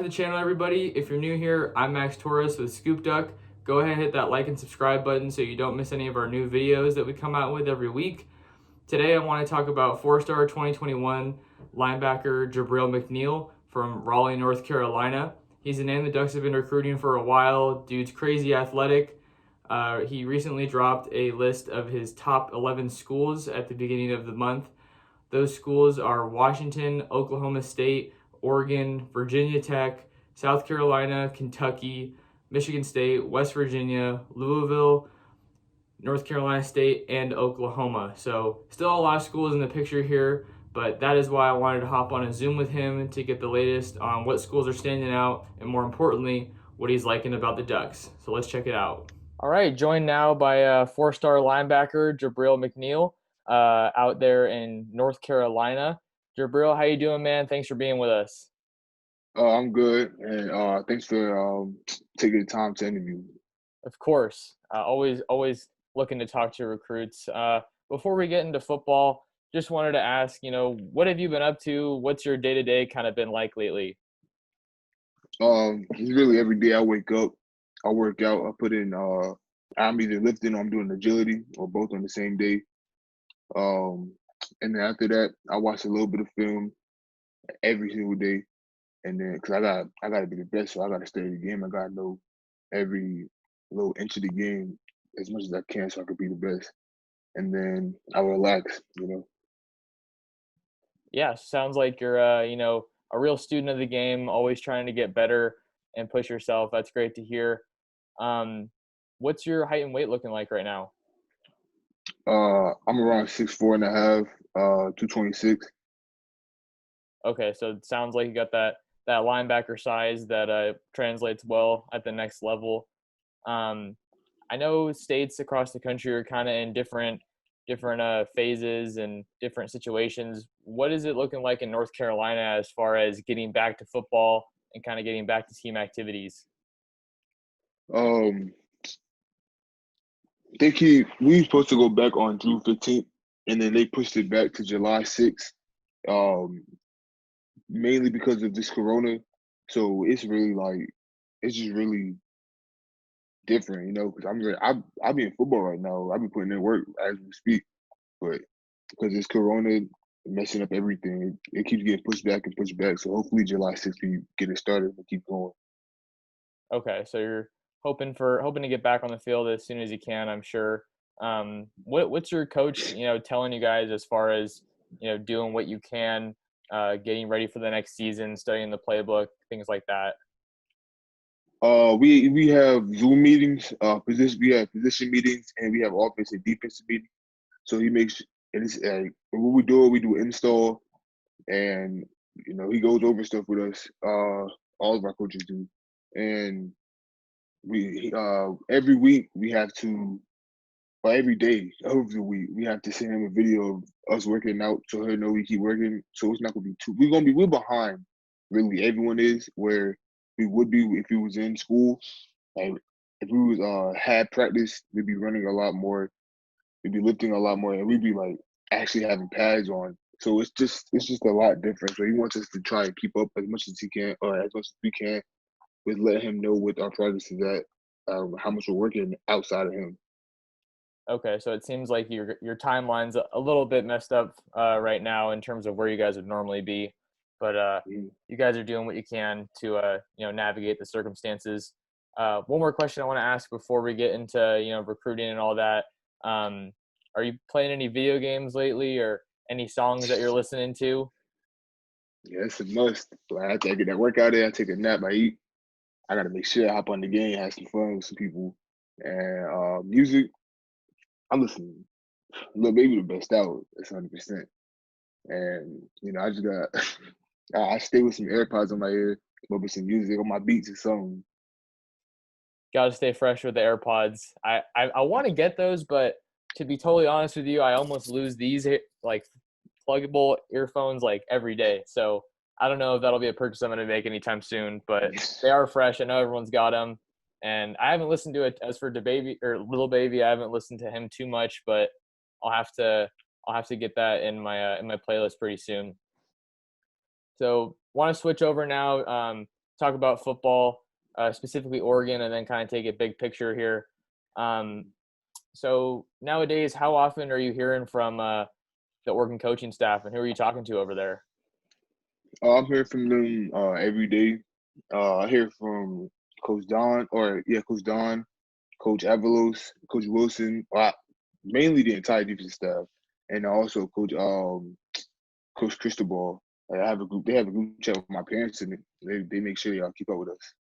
the channel, everybody. If you're new here, I'm Max Torres with Scoop Duck. Go ahead and hit that like and subscribe button so you don't miss any of our new videos that we come out with every week. Today I want to talk about 4-star 2021 linebacker Jabril McNeil from Raleigh, North Carolina. He's a name the Ducks have been recruiting for a while. Dude's crazy athletic. He recently dropped a list of his top 11 schools at the beginning of the month. Those schools are Washington, Oklahoma State, Oregon, Virginia Tech, South Carolina, Kentucky, Michigan State, West Virginia, Louisville, North Carolina State, and Oklahoma. So still a lot of schools in the picture here, but that is why I wanted to hop on a Zoom with him to get the latest on what schools are standing out and, more importantly, what he's liking about the Ducks. So let's check it out. All right, joined now by 4-star linebacker Jabril McNeil out there in North Carolina. Jabril, how you doing, man? Thanks for being with us. I'm good, and thanks for taking the time to interview me. Of course, always looking to talk to recruits. Before we get into football, just wanted to ask, what have you been up to? What's your day-to-day kind of been like lately? It's really every day I wake up, I work out, I put in I'm either lifting or I'm doing agility or both on the same day. And then after that, I watch a little bit of film every single day. And then, cause I gotta be the best, so I gotta study the game. I gotta know every little inch of the game as much as I can, so I could be the best. And then I relax. Yeah, sounds like you're, a real student of the game, always trying to get better and push yourself. That's great to hear. What's your height and weight looking like right now? I'm around 6'4.5", 226. Okay, so it sounds like you got that linebacker size that translates well at the next level. I know states across the country are kind of in different phases and different situations. What is it looking like in North Carolina as far as getting back to football and kind of getting back to team activities? Um, we supposed to go back on June 15th, and then they pushed it back to July 6th. Um, Mainly because of this corona. So it's really it's just really different, because I be in football right now. I be putting in work as we speak, but because it's corona messing up everything, it keeps getting pushed back and pushed back. So hopefully July 6th we get it started and keep going. Okay, so you're hoping to get back on the field as soon as you can, I'm sure. What's your coach, telling you guys as far as doing what you can, getting ready for the next season, studying the playbook, things like that? We have Zoom meetings, we have position meetings, and we have offense and defensive meetings. So he makes and it's what we do install, and he goes over stuff with us. All of our coaches do, and every week we have to, or every day of the week we have to send him a video of us working out so he'll know we keep working. So it's not gonna be too. We're behind. Really, everyone is where we would be if we was in school. Like if we was had practice, we'd be running a lot more. We'd be lifting a lot more, and we'd be like actually having pads on. So it's just a lot different. So he wants us to try and keep up as much as he can, or as much as we can, with let him know what our progress is at, how much we're working outside of him. Okay, so it seems like your timeline's a little bit messed up right now in terms of where you guys would normally be, but Mhm. you guys are doing what you can to navigate the circumstances. One more question I want to ask before we get into recruiting and all that. Are you playing any video games lately, or any songs that you're listening to? Yeah, it's a must. Like, I get that workout in, I take a nap, I eat. I gotta make sure I hop on the game, have some fun with some people. And music, I listen. Lil Baby the best out. That's 100%. And I just got I stay with some AirPods on my ear, but with some music on my beats or something. Got to stay fresh with the AirPods. I want to get those, but to be totally honest with you, I almost lose these like pluggable earphones like every day. So I don't know if that'll be a purchase I'm going to make anytime soon, but they are fresh. I know everyone's got them, and I haven't listened to it. As for the baby or little baby, I haven't listened to him too much, but I'll have to get that in my playlist pretty soon. So want to switch over now talk about football, specifically Oregon, and then kind of take a big picture here. So nowadays, how often are you hearing from the Oregon coaching staff, and who are you talking to over there? I'm hearing from them every day. I hear from Coach Don, Coach Don, Coach Avalos, Coach Wilson, mainly the entire defensive staff, and also Coach Cristobal. I have a group. They have a group chat with my parents, and they make sure y'all keep up with us.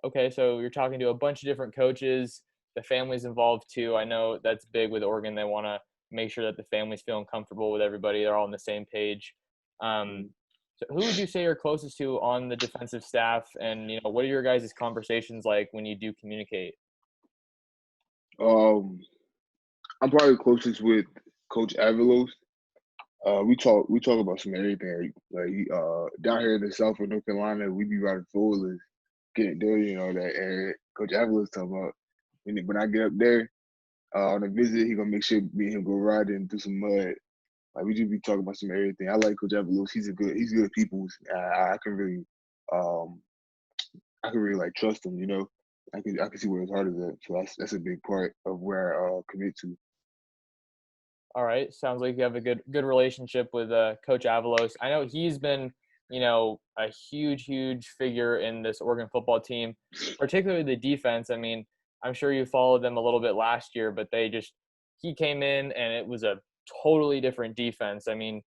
Okay, so you're talking to a bunch of different coaches. The family's involved too. I know that's big with Oregon. They want to make sure that the family's feeling comfortable with everybody. They're all on the same page. Um, so who would you say you're closest to on the defensive staff? And, what are your guys' conversations like when you do communicate? Um, I'm probably closest with Coach Avalos. We talk about some everything. Like down here in the South of North Carolina, we be riding four-wheelers, getting dirty and all that. And Coach Avalos talking about when I get up there on a visit, he gonna make sure me and him go riding through some mud. Like we just be talking about some everything. I like Coach Avalos. He's good people. Um I can really like trust him. I can see where his heart is at. So that's a big part of where I commit to. All right. Sounds like you have a good relationship with Coach Avalos. I know he's been, a huge figure in this Oregon football team, particularly the defense. I mean, I'm sure you followed them a little bit last year, but he came in and it was a totally different defense. I mean,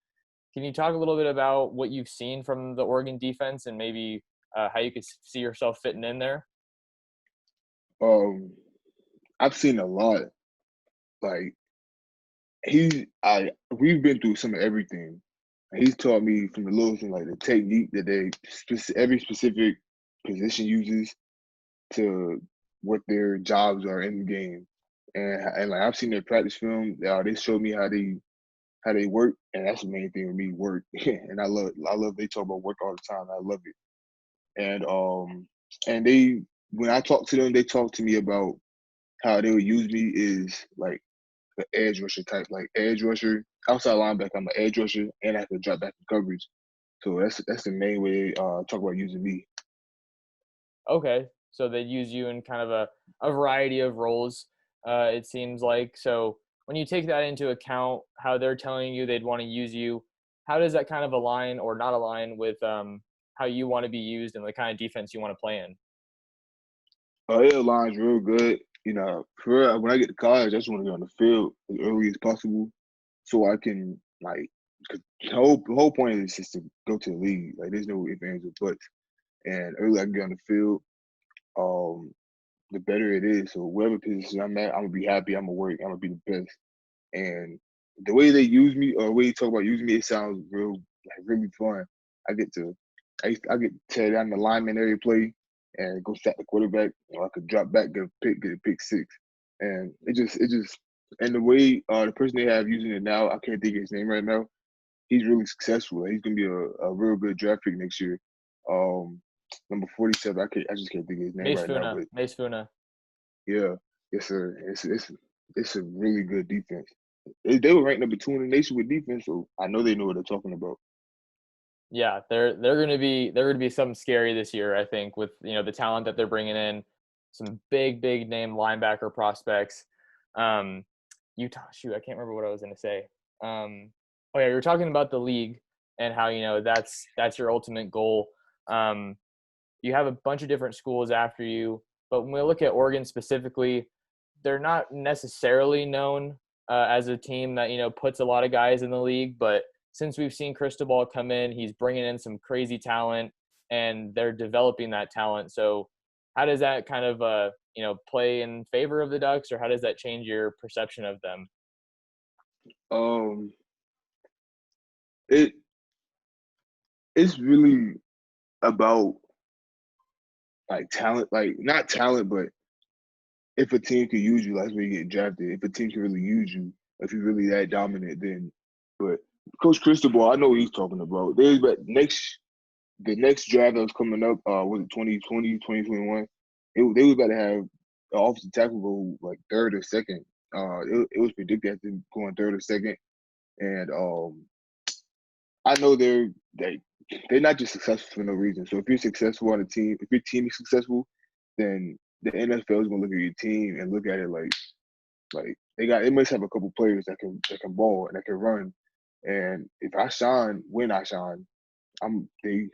can you talk a little bit about what you've seen from the Oregon defense and maybe how you could see yourself fitting in there? Um, I've seen a lot. Like we've been through some of everything. He's taught me from the little thing, like the technique that every specific position uses to what their jobs are in the game, and like I've seen their practice film. They showed me how they work, and that's the main thing with me, work. And I love they talk about work all the time. I love it. And they when I talk to them, they talk to me about how they would use me is like the edge rusher type, like edge rusher, outside linebacker. I'm an edge rusher, and I can drop back in coverage. So that's the main way talk about using me. Okay. So they use you in kind of a variety of roles, it seems like. So when you take that into account, how they're telling you they'd want to use you, how does that kind of align or not align with how you want to be used and the kind of defense you want to play in? It aligns real good. For real, when I get to college, I just want to get on the field as early as possible, so I can like. 'Cause the whole point is just to go to the league. Like there's no ifs, ands, or buts. And early I can get on the field, um, the better it is. So whatever position I'm at, I'm gonna be happy. I'm gonna work. I'm gonna be the best. And the way they use me, or the way you talk about using me, it sounds really fun. I get to, I get to tear down the lineman area play and go sack the quarterback. I could drop back, get a pick six, and and the way the person they have using it now, I can't think of his name right now. He's really successful. He's gonna be a real good draft pick next year. Um, Number 47. I just can't think of his name right now, but Mace Funa. yeah, yes sir. It's a really good defense. They were ranked number 2 in the nation with defense, so I know they know what they're talking about. Yeah, they're gonna be something scary this year. I think with the talent that they're bringing in, some big name linebacker prospects. Um, Utah, shoot, I can't remember what I was gonna say. Oh yeah, you were talking about the league and how that's your ultimate goal. Um, you have a bunch of different schools after you, but when we look at Oregon specifically, they're not necessarily known as a team that puts a lot of guys in the league. But since we've seen Cristobal come in, he's bringing in some crazy talent, and they're developing that talent. So, how does that kind of play in favor of the Ducks, or how does that change your perception of them? Um, it it's really about like talent, like not talent, but if a team can use you, that's where you get drafted. If a team can really use you, if you're really that dominant, then. But Coach Cristobal, I know what he's talking about. The next draft that was coming up, was it 2020, 2021? They was about to have an offensive tackle go like third or second. It was predicted as them going third or second, and I know they they're not just successful for no reason. So if you're successful on a team, if your team is successful, then the NFL is gonna look at your team and look at it like they must have a couple players that can ball and that can run. And if I shine, when I shine, I'm they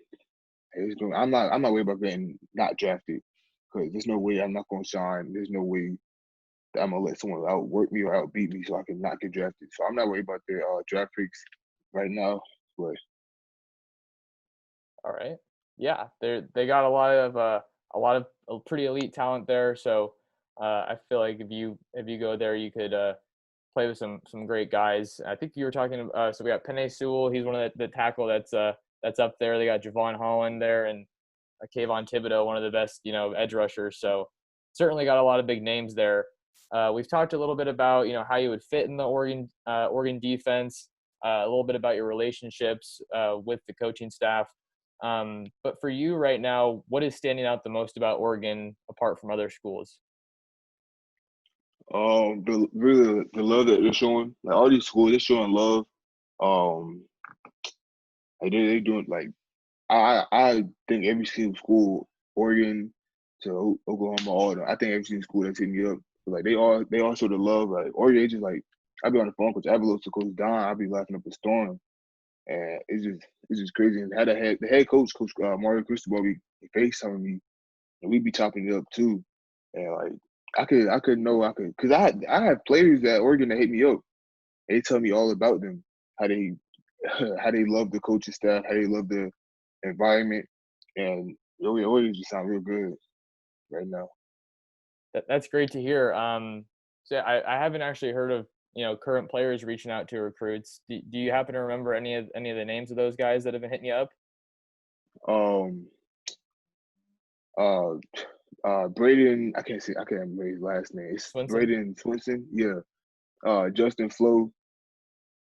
I'm not worried about getting not drafted because there's no way I'm not gonna shine. There's no way that I'm gonna let someone outwork me or outbeat me so I can not get drafted. So I'm not worried about their draft picks right now. But All right. Yeah, they got a lot of pretty elite talent there. So I feel like if you go there, you could play with some great guys. I think you were talking. So we got Penei Sewell. He's one of the tackle that's up there. They got Javon Holland there and Kayvon Thibodeau, one of the best edge rushers. So certainly got a lot of big names there. We've talked a little bit about how you would fit in the Oregon defense. A little bit about your relationships with the coaching staff. But for you right now, what is standing out the most about Oregon apart from other schools? the love that they're showing, like all these schools, they're showing love. Um, like they doing like I think every single school, Oregon to Oklahoma, all of them, I think every single school that's hitting me up, like they all show the love. Like Oregon, just like I be on the phone with Avalos to Coach Don, I be laughing up a storm, and it's just crazy. And had the head coach, Coach Mario Cristobal, be FaceTiming me, and we be chopping it up too. And like because I have players at Oregon that hit me up. They tell me all about them, how they how they love the coaching staff, how they love the environment, and it just sound real good right now. That's great to hear. So I haven't actually heard of current players reaching out to recruits. Do you happen to remember any of the names of those guys that have been hitting you up? Um, uh, Braden, I can't remember his last name. It's Swinson? Braden Swinson, yeah. Justin Flo,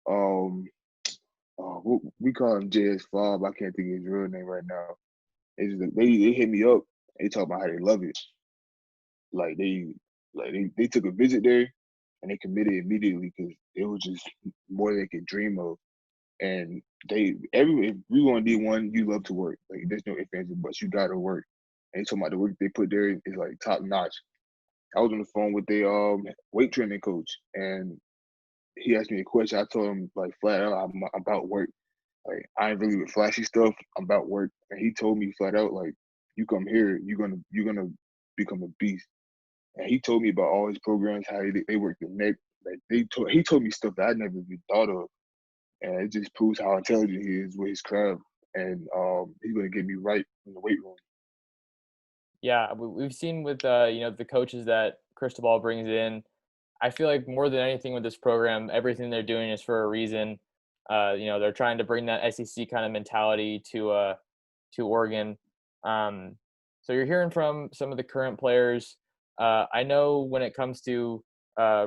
um, we call him JS Fob. I can't think of his real name right now. It's just, they hit me up. They talk about how they love it. Like they took a visit there and they committed immediately because it was just more they could dream of. And if we want D1, you love to work. Like there's no ifs ands or buts. You gotta work. And talking about the work they put there is like top notch. I was on the phone with the weight training coach, and he asked me a question. I told him like flat out, I'm about work. Like I ain't really with flashy stuff. I'm about work. And he told me flat out, like, you come here, you're gonna become a beast. And he told me about all his programs, how they work the neck. Like he told me stuff that I never even thought of, and it just proves how intelligent he is with his craft. And he's gonna get me right in the weight room. Yeah, we've seen with the coaches that Cristobal brings in. I feel like more than anything with this program, everything they're doing is for a reason. They're trying to bring that SEC kind of mentality to Oregon. Um, so you're hearing from some of the current players. I know when it comes to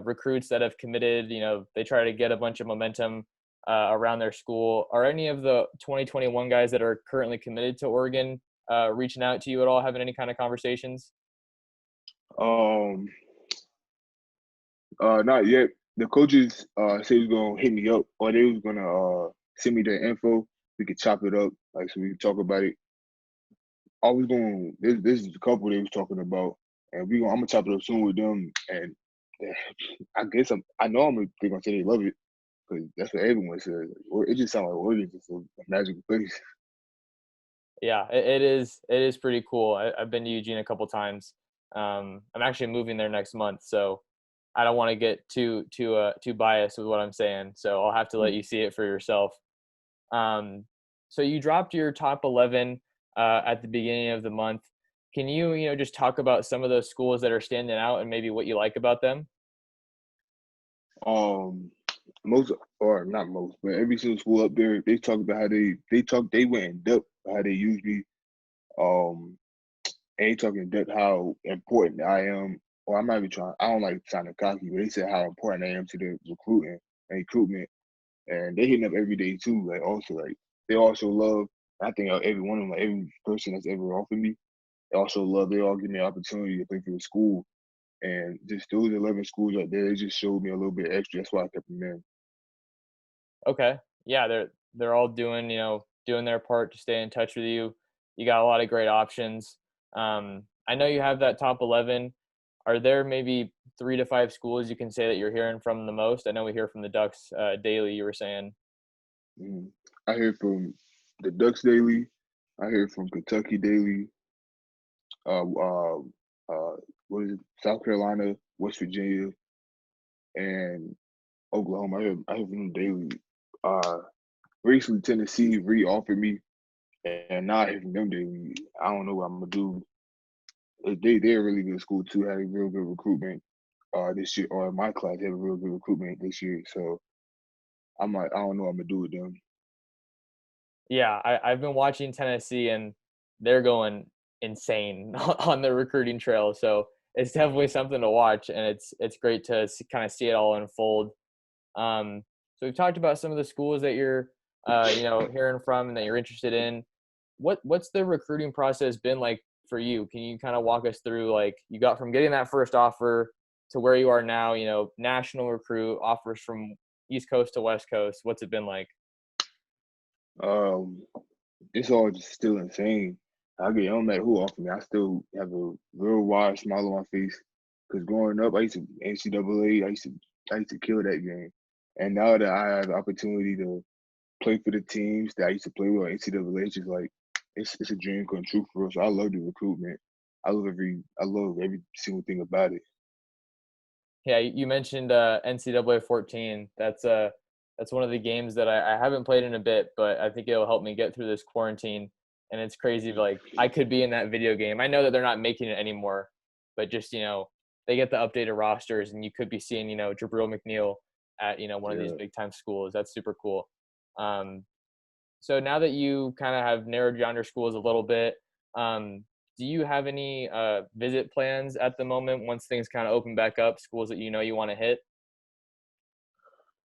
recruits that have committed, they try to get a bunch of momentum around their school. Are any of the 2021 guys that are currently committed to Oregon reaching out to you at all, having any kind of conversations? Um, Not yet. The coaches said he was gonna hit me up, or they was gonna send me their info. We could chop it up, like so we could talk about it. I was going. This is a couple they was talking about, and I'm gonna chop it up soon with them. And I guess they're gonna say they love it because that's what everyone says. Or it just sounds like Oregon's just a magical place. Yeah, it is pretty cool. I've been to Eugene a couple times. I'm actually moving there next month, so I don't want to get too biased with what I'm saying. So I'll have to let you see it for yourself. Um, so you dropped your top 11 at the beginning of the month. Can you just talk about some of those schools that are standing out and maybe what you like about them? Um, Most or not most, but every single school up there, they talk about how they went in depth how they use me. Um, and they talk in depth how important I am. Or I'm not even trying. I don't like sounding cocky, but they said how important I am to the recruitment, and they hitting up every day too. Like they also love. I think every one of them, like every person that's ever offered me, they also love. They all give me an opportunity to play for the school, and just those 11 schools up there, they just showed me a little bit extra. That's why I kept them in. Okay, yeah, they're all doing doing their part to stay in touch with you. You got a lot of great options. I know you have that top 11. Are there maybe 3 to 5 schools you can say that you're hearing from the most? I know we hear from the Ducks daily. You were saying. Mm. I hear from the Ducks daily. I hear from Kentucky daily. Uh, uh, what is it? South Carolina, West Virginia, and Oklahoma. I hear from them daily. Uh, Recently Tennessee re-offered me, and now I hear from them daily. I don't know what I'm gonna do. They're a really good school too. Had a real good recruitment this year, or my class had a real good recruitment this year. So I don't know what I'm gonna do with them. Yeah, I've been watching Tennessee, and they're going insane on the recruiting trail. So it's definitely something to watch, and it's great to kind of see it all unfold. So we've talked about some of the schools that you're, hearing from and that you're interested in. What's the recruiting process been like for you? Can you kind of walk us through, like, you got from getting that first offer to where you are now? National recruit offers from East Coast to West Coast. What's it been like? Um, it's all just still insane. It don't matter who offered me. I still have a real wide smile on my face. Cause growing up, I used to NCAA. I used to kill that game. And now that I have the opportunity to play for the teams that I used to play with on NCAA, it's just like it's a dream come true for us. So I love the recruitment. I love every single thing about it. Yeah, you mentioned NCAA 14. That's one of the games that I haven't played in a bit, but I think it'll help me get through this quarantine. And it's crazy, like, I could be in that video game. I know that they're not making it anymore, but just they get the updated rosters, and you could be seeing Jabril McNeil at one of these Yeah. big time schools. That's super cool. Um, so now that you kind of have narrowed down your schools a little bit, um, do you have any visit plans at the moment once things kind of open back up, schools that you want to hit?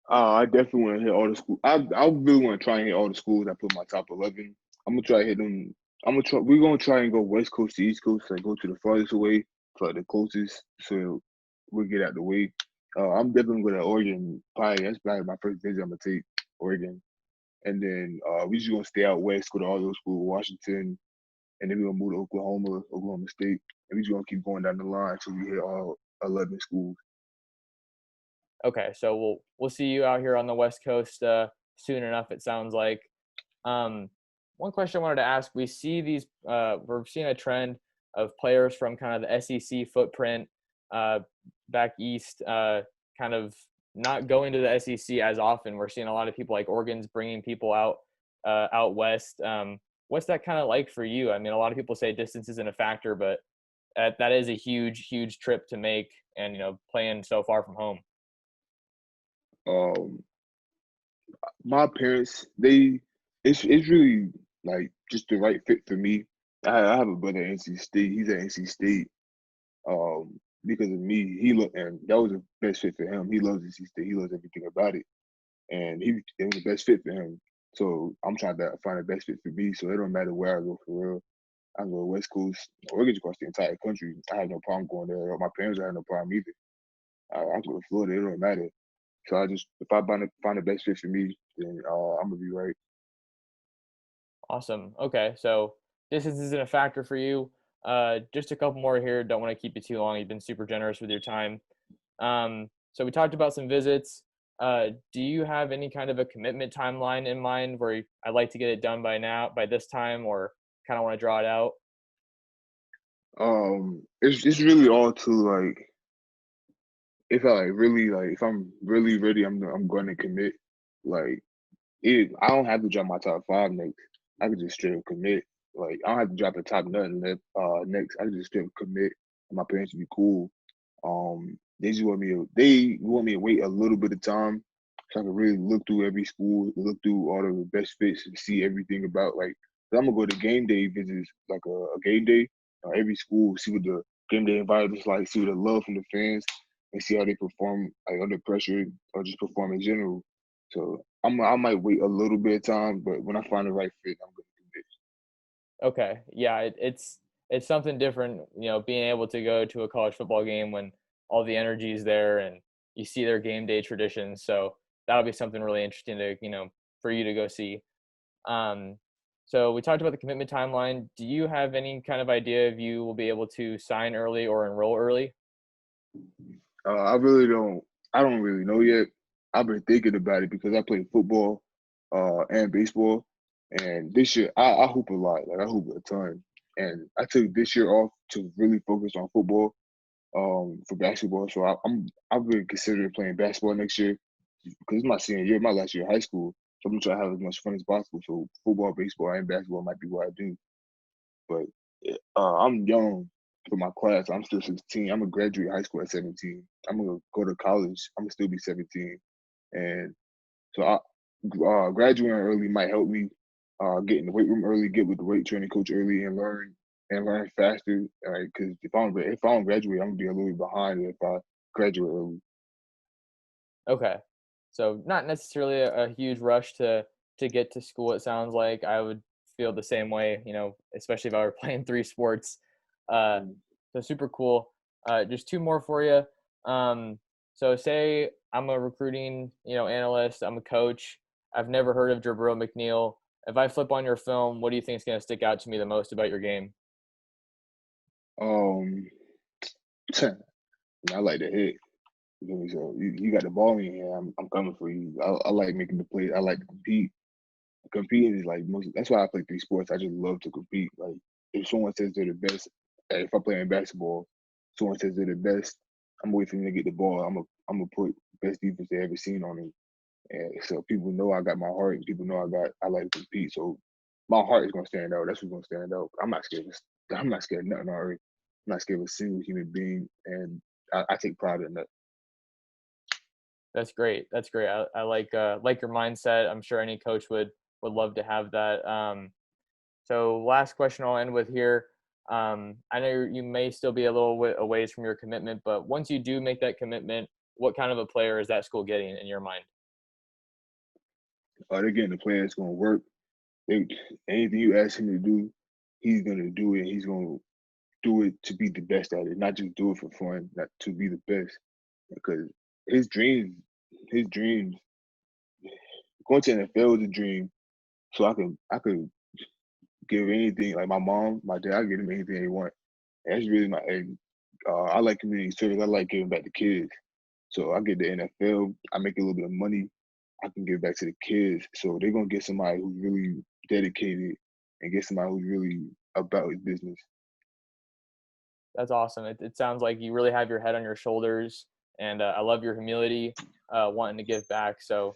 I definitely want to hit all the schools. I really want to try and hit all the schools. I put my top 11. I'm gonna try to hit them. I'm gonna try. We're gonna try and go West Coast to East Coast. Like go to the farthest away, to like the closest, so we'll get out the way. I'm definitely going to Oregon. Probably that's probably my first visit. I'm gonna take Oregon, and then we just gonna stay out west, go to all those schools, Washington, and then we're gonna move to Oklahoma, Oklahoma State, and we just gonna keep going down the line until we hit all 11 schools. Okay, so we'll see you out here on the West Coast soon enough. It sounds like. Um, One question I wanted to ask: we see these. We're seeing a trend of players from kind of the SEC footprint uh, back east, kind of not going to the SEC as often. We're seeing a lot of people like Oregon's bringing people out west. What's that kind of like for you? I mean, a lot of people say distance isn't a factor, but that is a huge, huge trip to make, and playing so far from home. Um, my parents, it's really like just the right fit for me. I have a brother at NC State. He's at NC State. Because of me, and that was the best fit for him. He loves NC State. He loves everything about it, and it was the best fit for him. So I'm trying to find the best fit for me. So it don't matter where I go for real. I can go to West Coast or across the entire country. I have no problem going there. My parents have no problem either. I can go to Florida. It don't matter. So if I find the best fit for me, then I'm gonna be right. Awesome. Okay, so distance isn't a factor for you. Just a couple more here. Don't want to keep you too long. You've been super generous with your time. So we talked about some visits. Do you have any kind of a commitment timeline in mind where I'd like to get it done by this time, or kind of want to draw it out? It's really all to like if I'm really ready, I'm going to commit. Like I don't have to drop my top five next. I could just straight up commit. Like I don't have to drop the top nothing next. I could just straight up commit. And my parents would be cool. They want me to wait a little bit of time so I can really look through every school, look through all the best fits and see everything about like. 'Cause I'm gonna go to game day visits, like a game day, every school, see what the game day environment is like, see what the love from the fans, and see how they perform like under pressure or just perform in general. So I might wait a little bit of time, but when I find the right fit, I'm gonna do this. Okay, yeah, it's something different, being able to go to a college football game when all the energy is there and you see their game day traditions. So that'll be something really interesting to for you to go see. So we talked about the commitment timeline. Do you have any kind of idea if you will be able to sign early or enroll early? I really don't. I don't really know yet. I've been thinking about it because I play football, and baseball, and this year I hoop a lot. Like I hoop a ton, and I took this year off to really focus on football, for basketball. So I've been considering playing basketball next year because it's my senior year, my last year of high school. So I'm gonna try to have as much fun as possible. So football, baseball, and basketball might be what I do. But I'm young for my class. I'm still 16. I'm gonna graduate high school at 17. I'm gonna go to college. I'm gonna still be 17. And so graduating early might help me get in the weight room early, get with the weight training coach early, and learn faster. Because if I don't graduate, I'm gonna be a little bit behind if I graduate early. Okay. So not necessarily a huge rush to get to school. It sounds like I would feel the same way, especially if I were playing three sports. Uh, Mm. so super cool. Just two more for you. So say I'm a recruiting, analyst. I'm a coach. I've never heard of Jabril McNeil. If I flip on your film, what do you think is going to stick out to me the most about your game? Um, I like to hit. You know, so you got the ball in your hand. I'm coming for you. I like making the plays. I like to compete. Competing is like most. That's why I play three sports. I just love to compete. Like if someone says they're the best, if I play in basketball, someone says they're the best, I'm waiting for them to get the ball. I'm gonna put best defense they ever seen on them. And so people know I got my heart, and people know I like to compete. So my heart is gonna stand out. That's what's gonna stand out. I'm not scared of nothing already. I'm not scared of a single human being, and I take pride in that. That's great. That's great. I like your mindset. I'm sure any coach would love to have that. So last question I'll end with here. I know you may still be a little a ways from your commitment, but once you do make that commitment, what kind of a player is that school getting in your mind? They're getting the player that's gonna work. They, anything you ask him to do, he's gonna do it. He's gonna do it to be the best at it, not just do it for fun, not to be the best. Because his dreams, his dreams, going to NFL is a dream. So I could give anything like my mom, my dad, I give them anything they want. And that's really I like community service. I like giving back to kids. So I get the NFL, I make a little bit of money. I can give back to the kids. So they're gonna get somebody who's really dedicated and get somebody who's really about his business. That's awesome. It sounds like you really have your head on your shoulders, and I love your humility, wanting to give back. So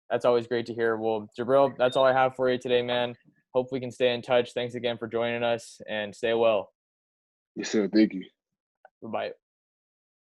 that's always great to hear. Well, Jabril, that's all I have for you today, man. Hope we can stay in touch. Thanks again for joining us, and stay well. Yes, sir. Thank you. Bye bye.